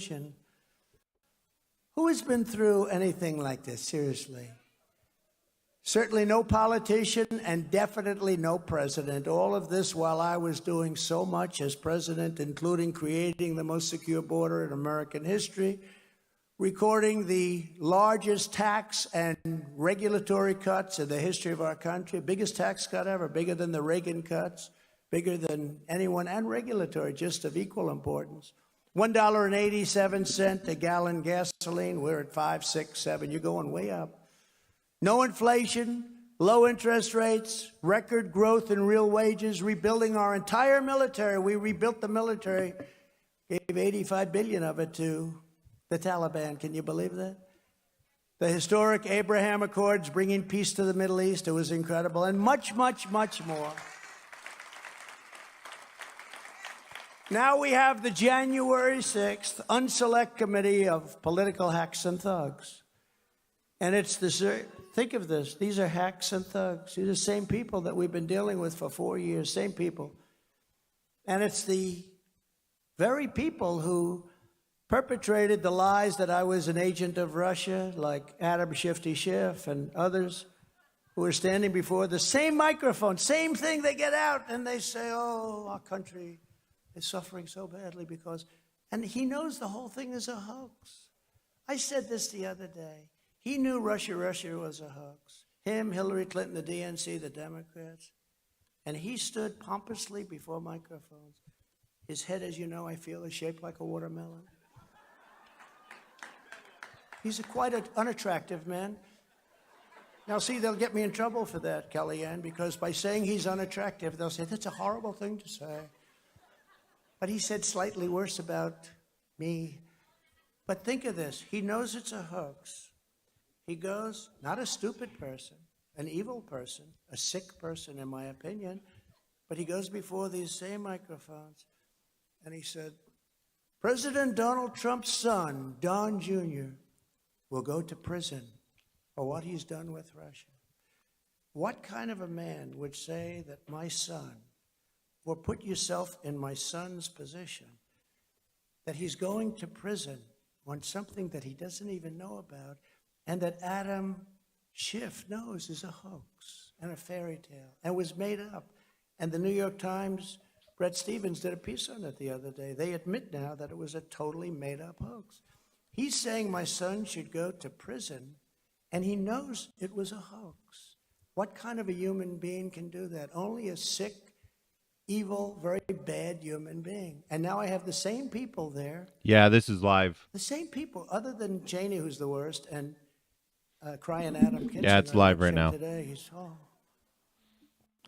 position. Who has been through anything like this, seriously? Certainly no politician and definitely no president. All of this while I was doing so much as president, including creating the most secure border in American history, recording the largest tax and regulatory cuts in the history of our country, biggest tax cut ever, bigger than the Reagan cuts, bigger than anyone, and regulatory, just of equal importance. $1.87 a gallon gasoline. We're at 5, 6, 7. You're going way up. No inflation, low interest rates, record growth in real wages, rebuilding our entire military. We rebuilt the military, gave $85 billion of it to the Taliban. Can you believe that? The historic Abraham Accords, bringing peace to the Middle East. It was incredible. And much, much, much more. Now we have the January 6th Unselect Committee of Political Hacks and Thugs. And it's the, think of this, these are hacks and thugs. These are the same people that we've been dealing with for 4 years, same people. And it's the very people who perpetrated the lies that I was an agent of Russia, like Adam Shifty Schiff and others who are standing before the same microphone, same thing. They get out and they say, oh, our country is suffering so badly because, and he knows the whole thing is a hoax. I said this the other day. He knew Russia was a hoax. Him, Hillary Clinton, the DNC, the Democrats. And he stood pompously before microphones. His head, as you know, I feel, is shaped like a watermelon. He's quite an unattractive man. Now, see, they'll get me in trouble for that, Kellyanne, because by saying he's unattractive, they'll say, that's a horrible thing to say. But he said slightly worse about me. But think of this. He knows it's a hoax. He goes, not a stupid person, an evil person, a sick person, in my opinion, but he goes before these same microphones, and he said, President Donald Trump's son, Don Jr., will go to prison for what he's done with Russia. What kind of a man would say that my son, or put yourself in my son's position, that he's going to prison on something that he doesn't even know about, and that Adam Schiff knows is a hoax and a fairy tale and was made up. And the New York Times, Bret Stephens did a piece on it the other day. They admit now that it was a totally made up hoax. He's saying my son should go to prison, and he knows it was a hoax. What kind of a human being can do that? Only a sick, evil, very bad human being. And now I have the same people there. Yeah, this is live. The same people, other than Cheney, who's the worst, and crying Adam Kinson. Yeah, it's live right now. Today. He's,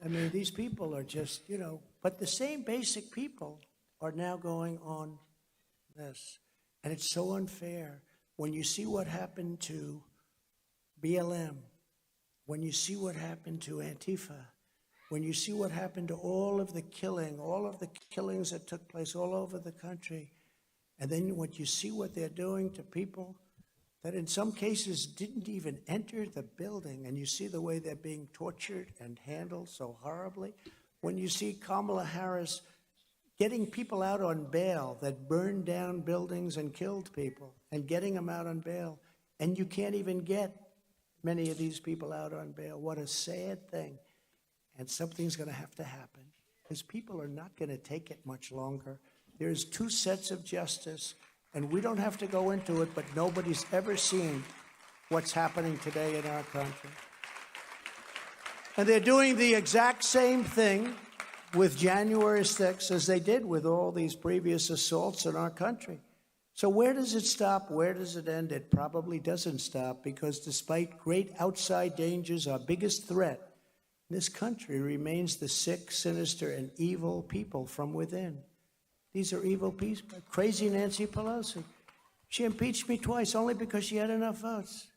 I mean, these people are just, you know, but the same basic people are now going on this. And it's so unfair when you see what happened to BLM, when you see what happened to Antifa, when you see what happened to all of the killings that took place all over the country, and then when you see what they're doing to people that in some cases didn't even enter the building, and you see the way they're being tortured and handled so horribly, when you see Kamala Harris getting people out on bail that burned down buildings and killed people, and getting them out on bail, and you can't even get many of these people out on bail. What a sad thing. And something's going to have to happen, because people are not going to take it much longer. There's two sets of justice, and we don't have to go into it, but nobody's ever seen what's happening today in our country. And they're doing the exact same thing with January 6th as they did with all these previous assaults in our country. So where does it stop? Where does it end? It probably doesn't stop, because despite great outside dangers, our biggest threat in this country remains the sick, sinister, and evil people from within. These are evil people. Crazy Nancy Pelosi. She impeached me twice only because she had enough votes.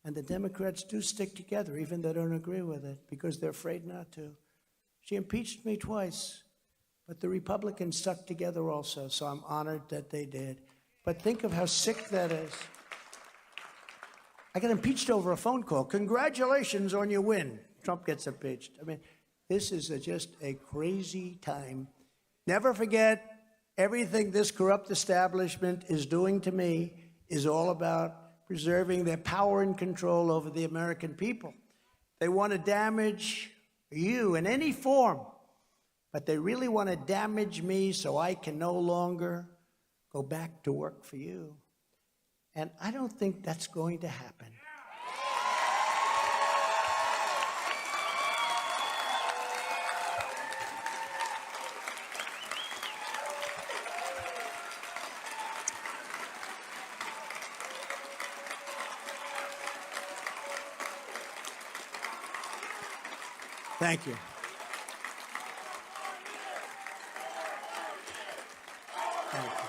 And the Democrats do stick together, even though they don't agree with it, because they're afraid not to. She impeached me twice, but the Republicans stuck together also, so I'm honored that they did. But think of how sick that is. I got impeached over a phone call. Congratulations on your win. Trump gets impeached. I mean, this is just a crazy time. Never forget Everything this corrupt establishment is doing to me is all about preserving their power and control over the American people. They want to damage you in any form, but they really want to damage me so I can no longer go back to work for you. And I don't think that's going to happen. Thank you. Thank you.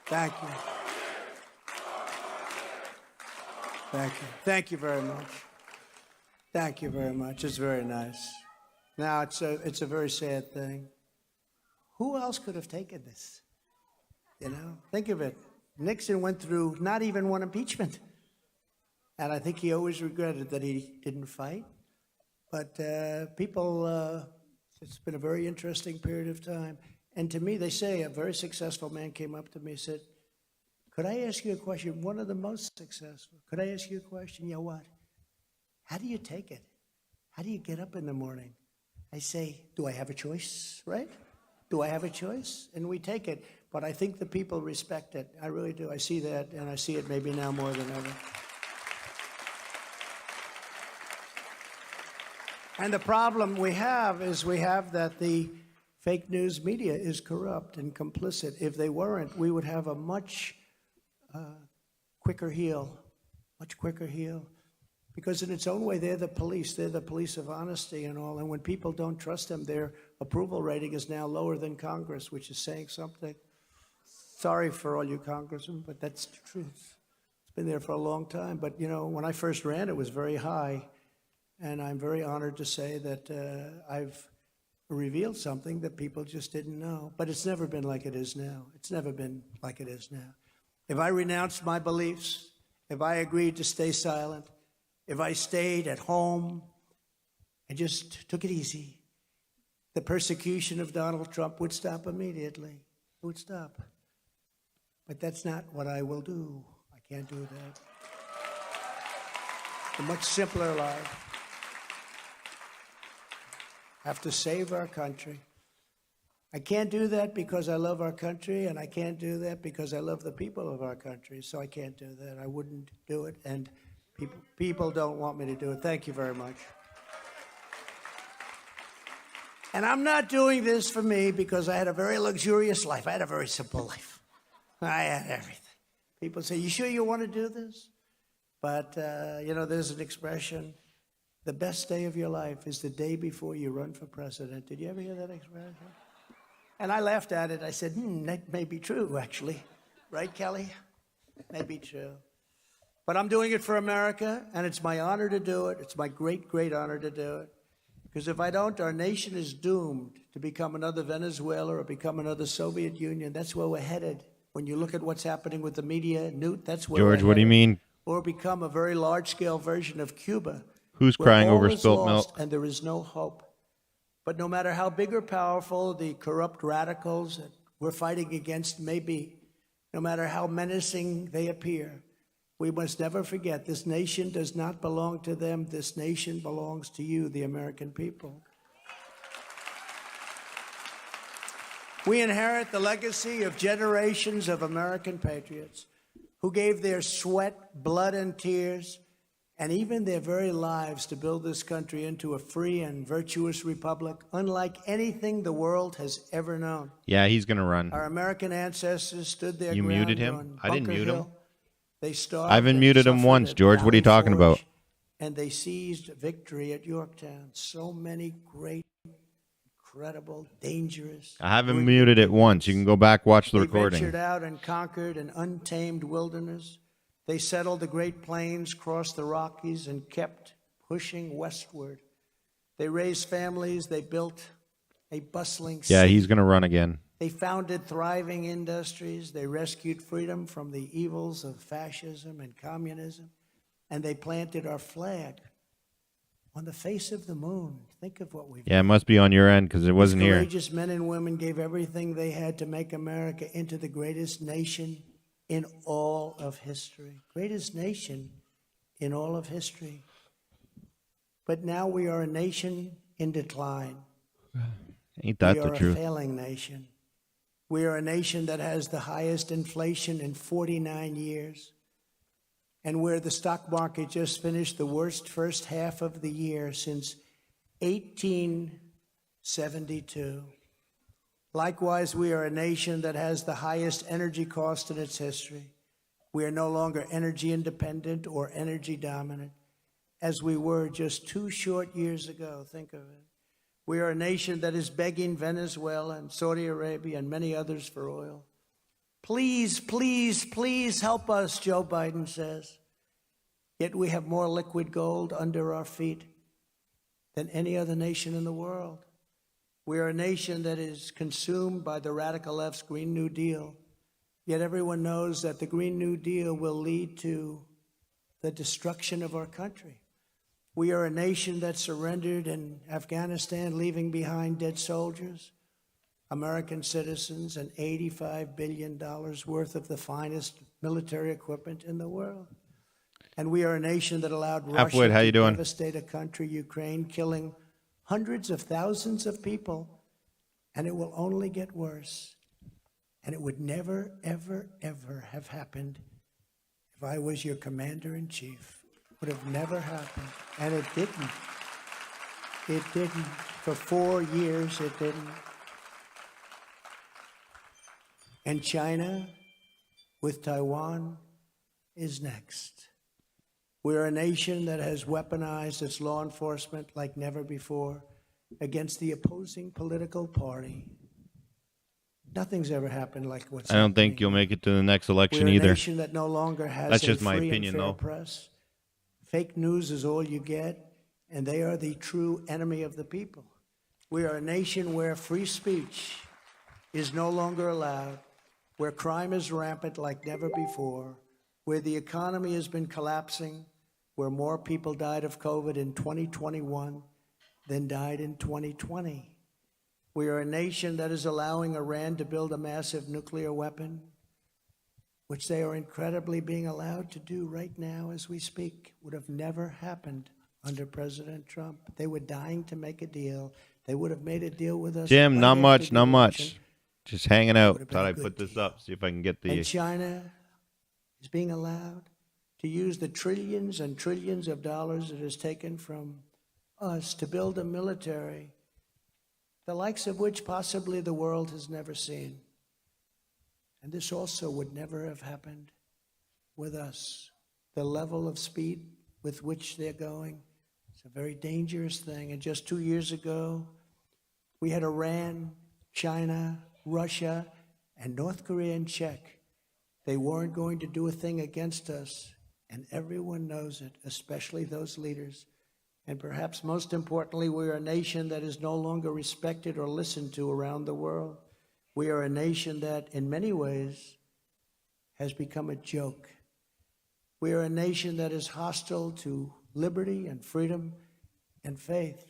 Thank you. Thank you. Thank you very much. Thank you very much. It's very nice. Now, it's a very sad thing. Who else could have taken this? You know, think of it. Nixon went through not even one impeachment. And I think he always regretted that he didn't fight. But it's been a very interesting period of time. And to me, they say a very successful man came up to me and said, could I ask you a question? One of the most successful. Could I ask you a question? Yeah, what? How do you take it? How do you get up in the morning? I say, do I have a choice, right? Do I have a choice? And we take it. But I think the people respect it. I really do. I see that, and I see it maybe now more than ever. And the problem we have is that the fake news media is corrupt and complicit. If they weren't, we would have a much quicker heal, Because in its own way, they're the police. They're the police of honesty and all. And when people don't trust them, their approval rating is now lower than Congress, which is saying something. Sorry for all you congressmen, but that's the truth. It's been there for a long time. But, you know, when I first ran, it was very high. And I'm very honored to say that I've revealed something that people just didn't know. But it's never been like it is now. It's never been like it is now. If I renounced my beliefs, if I agreed to stay silent, if I stayed at home and just took it easy, the persecution of Donald Trump would stop immediately. It would stop. But that's not what I will do. I can't do that. A much simpler life. Have to save our country. I can't do that because I love our country, and I can't do that because I love the people of our country, so I can't do that. I wouldn't do it, and people don't want me to do it. Thank you very much. And I'm not doing this for me because I had a very luxurious life. I had a very simple life. I had everything. People say, you sure you want to do this? But, you know, there's an expression, the best day of your life is the day before you run for president. Did you ever hear that expression? And I laughed at it. I said, that may be true, actually. Right, Kelly? May be true. But I'm doing it for America, and it's my honor to do it. It's my great, great honor to do it. Because if I don't, our nation is doomed to become another Venezuela or become another Soviet Union. That's where we're headed. When you look at what's happening with the media, Newt, that's where George, what do you mean? Or become a very large-scale version of Cuba. Who's crying over spilt milk? And there is no hope. But no matter how big or powerful the corrupt radicals that we're fighting against may be, no matter how menacing they appear, we must never forget this nation does not belong to them. This nation belongs to you, the American people. We inherit the legacy of generations of American patriots who gave their sweat, blood, and tears, and even their very lives to build this country into a free and virtuous republic, unlike anything the world has ever known. Yeah, he's going to run. Our American ancestors stood their You ground muted him? on I didn't Bunker mute him. Hill. They starved I haven't and muted him suffered once, at George. What are you Valley talking about? Forge, and they seized victory at Yorktown. So many great, incredible, dangerous. I haven't great muted it once. You can go back, watch the They recording. ventured out and conquered an untamed wilderness. They settled the Great Plains, crossed the Rockies, and kept pushing westward. They raised families. They built a bustling city. Yeah, he's going to run again. They founded thriving industries. They rescued freedom from the evils of fascism and communism. And they planted our flag on the face of the moon. Think of what we've Yeah, it must be on your end because it wasn't here. Courageous men and women gave everything they had to make America into the greatest nation in all of history. Greatest nation in all of history. But now we are a nation in decline. Ain't that We the are a truth? failing nation. We are a nation that has the highest inflation in 49 years. And where the stock market just finished the worst first half of the year since 1872. Likewise, we are a nation that has the highest energy cost in its history. We are no longer energy independent or energy dominant, as we were just 2 short years ago. Think of it. We are a nation that is begging Venezuela and Saudi Arabia and many others for oil. Please, please, please help us, Joe Biden says. Yet we have more liquid gold under our feet than any other nation in the world. We are a nation that is consumed by the radical left's Green New Deal. Yet everyone knows that the Green New Deal will lead to the destruction of our country. We are a nation that surrendered in Afghanistan, leaving behind dead soldiers, American citizens, and $85 billion worth of the finest military equipment in the world. And we are a nation that allowed Russia how you to doing? devastate a country, Ukraine, killing hundreds of thousands of people, and it will only get worse. And it would never, ever, ever have happened if I was your commander-in-chief. It would have never happened, and it didn't. It didn't. For 4 years, it didn't. And China, with Taiwan, is next. We're a nation that has weaponized its law enforcement like never before against the opposing political party. Nothing's ever happened like what's I don't happening. think you'll make it to the next election We're a either. nation that no longer has That's a just my free opinion, and fair though. press. Fake news is all you get, and they are the true enemy of the people. We are a nation where free speech is no longer allowed, where crime is rampant like never before, where the economy has been collapsing, where more people died of COVID in 2021 than died in 2020. We are a nation that is allowing Iran to build a massive nuclear weapon, which they are incredibly being allowed to do right now as we speak. Would have never happened under President Trump. They were dying to make a deal. They would have made a deal with us. Jim, right not after much, the not election. much. Just hanging out. Would've been Thought a I'd good put this deal. up, see if I can get And the. China is being allowed to use the trillions and trillions of dollars it has taken from us to build a military, the likes of which possibly the world has never seen. And this also would never have happened with us. The level of speed with which they're going, it's a very dangerous thing. And just 2 years ago, we had Iran, China, Russia, and North Korea in check. They weren't going to do a thing against us, and everyone knows it, especially those leaders. And perhaps most importantly, we are a nation that is no longer respected or listened to around the world. We are a nation that, in many ways, has become a joke. We are a nation that is hostile to liberty and freedom and faith.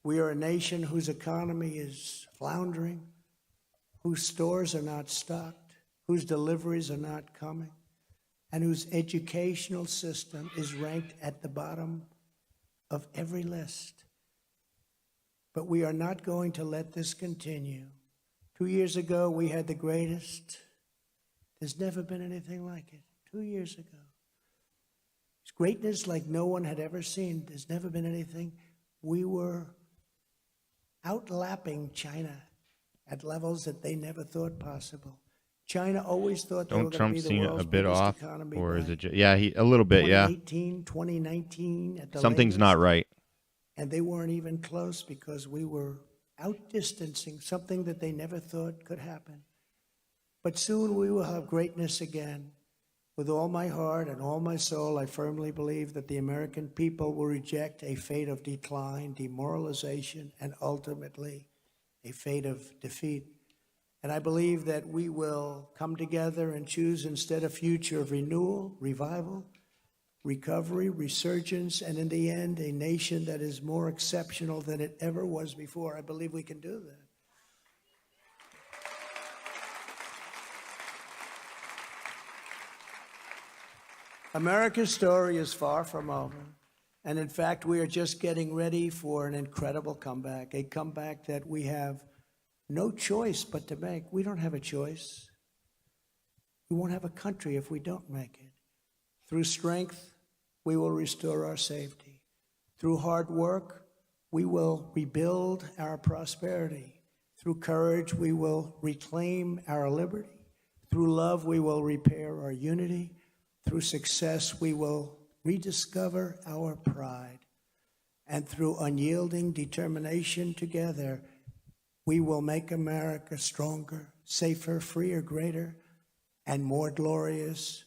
We are a nation whose economy is floundering, whose stores are not stocked, whose deliveries are not coming, and whose educational system is ranked at the bottom of every list. But we are not going to let this continue. 2 years ago, we had the greatest. There's never been anything like it. 2 years ago. It's greatness like no one had ever seen. There's never been anything. We were outlapping China at levels that they never thought possible. China always thought they were Don't going to be Trump the seem world's a bit biggest off, economy or is by it? Yeah, a little bit. Yeah, 2018, 2019 at the something's latest. not right. And they weren't even close because we were outdistancing something that they never thought could happen. But soon we will have greatness again. With all my heart and all my soul, I firmly believe that the American people will reject a fate of decline, demoralization, and ultimately a fate of defeat. And I believe that we will come together and choose instead a future of renewal, revival, recovery, resurgence, and in the end, a nation that is more exceptional than it ever was before. I believe we can do that. America's story is far from over. And in fact, we are just getting ready for an incredible comeback, a comeback that we have no choice but to make. We don't have a choice. We won't have a country if we don't make it. Through strength, we will restore our safety. Through hard work, we will rebuild our prosperity. Through courage, we will reclaim our liberty. Through love, we will repair our unity. Through success, we will rediscover our pride. And through unyielding determination together, we will make America stronger, safer, freer, greater, and more glorious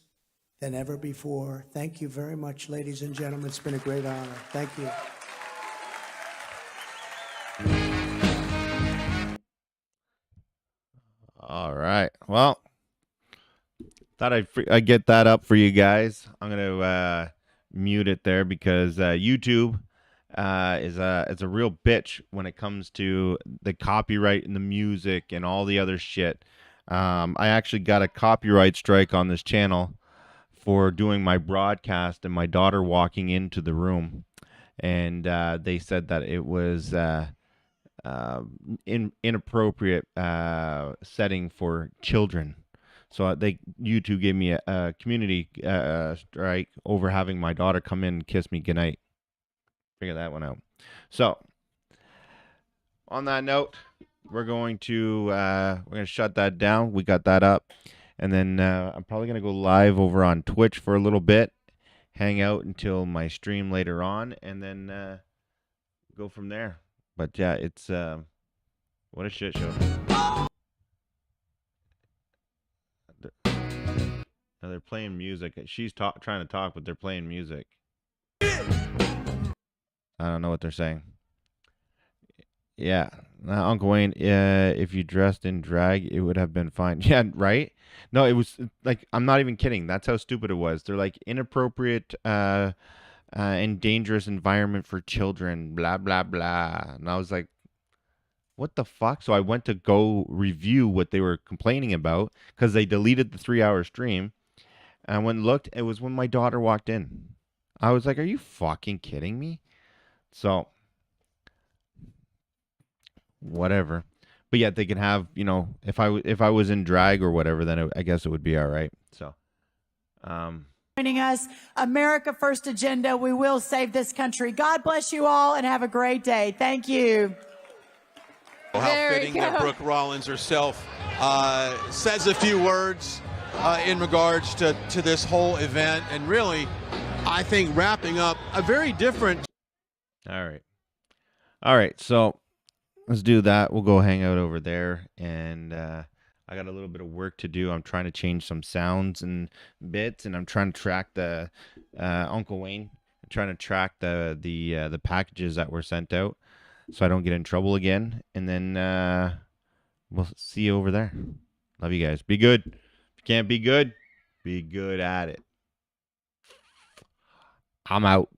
than ever before. Thank you very much, ladies and gentlemen. It's been a great honor. Thank you. All right. Well, thought I'd get that up for you guys. I'm gonna mute it there because YouTube is a real bitch when it comes to the copyright and the music and all the other shit. I actually got a copyright strike on this channel for doing my broadcast and my daughter walking into the room, and they said that it was inappropriate setting for children. So YouTube gave me a community strike over having my daughter come in and kiss me goodnight. Figure that one out. So on that note, we're going to shut that down. We got that up, and then I'm probably gonna go live over on Twitch for a little bit, hang out until my stream later on, and then go from there. But yeah, it's what a shit show. Now they're playing music. She's trying to talk, but they're playing music. I don't know what they're saying. Yeah, Uncle Wayne, if you dressed in drag, it would have been fine. Yeah, right? No, it was like, I'm not even kidding. That's how stupid it was. They're like, inappropriate and dangerous environment for children, blah, blah, blah. And I was like, what the fuck? So I went to go review what they were complaining about because they deleted the 3-hour stream. And I went and looked. It was when my daughter walked in. I was like, are you fucking kidding me? So, whatever. But yet they can have, you know, if I was in drag or whatever, then I guess it would be all right. So, joining us, America First Agenda. We will save this country. God bless you all and have a great day. Thank you. How fitting that Brooke Rollins herself says a few words in regards to this whole event, and really, I think wrapping up a very different. all right. So let's do that. We'll go hang out over there, and I got a little bit of work to do. I'm trying to change some sounds and bits, and I'm trying to track the Uncle Wayne. I'm trying to track the packages that were sent out, so I don't get in trouble again. And then we'll see you over there. Love you guys. Be good. If you can't be good at it. I'm out.